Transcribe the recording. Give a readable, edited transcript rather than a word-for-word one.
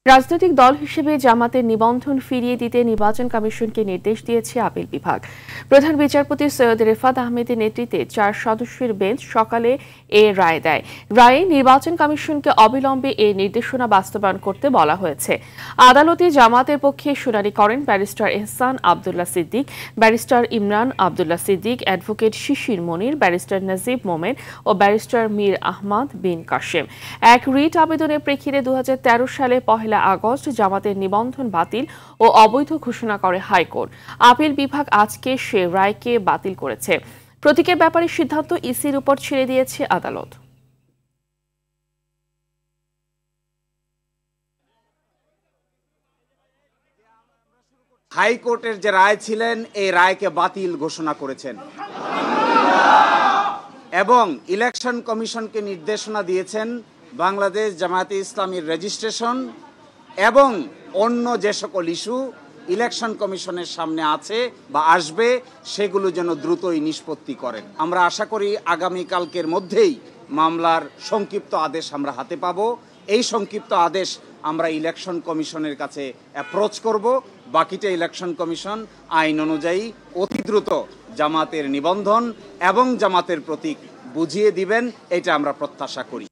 রাজনৈতিক দল হিসেবে জামাতের নিবন্ধন ফিরিয়ে দিতে নির্বাচন কমিশনকে নির্দেশ দিয়েছে আপিল বিভাগ। প্রধান বিচারপতি সৈয়দ রেফাত আহমেদের নেতৃত্বে 4 সদস্যের বেঞ্চ সকালে এ রায় দেয়। রায়ে নির্বাচন কমিশনকে অবিলম্বে এই নির্দেশনা বাস্তবায়ন করতে বলা হয়েছে। আদালতে জামাতের পক্ষে শুনানি করেন ব্যারিস্টার এহসান আব্দুল্লাহ সিদ্দিক, ব্যারিস্টার ইমরান আব্দুল্লাহ সিদ্দিক, অ্যাডভোকেট শিশির মনির, ব্যারিস্টার নাজিব মোমেন ও ব্যারিস্টার মীর আহমদ বিন কাশেম। এক রিট আবেদনের প্রেক্ষিতে 2013 সালে 1 আগস্ট জামাতের নিবন্ধন বাতিল ও অবৈধ ঘোষণা করে হাইকোর্ট। আপিল বিভাগ আজকে সে রায়কে বাতিল করেছে। প্রতীকের ব্যাপারে সিদ্ধান্ত ইসির উপর ছেড়ে দিয়েছে আদালত। হাইকোর্টের যে রায় ছিলেন এই রায়কে বাতিল ঘোষণা করেছেন এবং ইলেকশন কমিশনকে নির্দেশনা দিয়েছেন বাংলাদেশ জামায়াতে ইসলামীর রেজিস্ট্রেশন এবং অন্য যে সকল ইস্যু ইলেকশন কমিশনের সামনে আছে বা আসবে সেগুলো যেন দ্রুতই নিষ্পত্তি করেন। আমরা আশা করি আগামীকালকের মধ্যেই মামলার সংক্ষিপ্ত আদেশ আমরা হাতে পাব। এই সংক্ষিপ্ত আদেশ আমরা ইলেকশন কমিশনের কাছে অ্যাপ্রোচ করব। বাকিটা ইলেকশন কমিশন আইন অনুযায়ী অতি দ্রুত জামাতের নিবন্ধন এবং জামাতের প্রতীক বুঝিয়ে দিবেন, এটা আমরা প্রত্যাশা করি।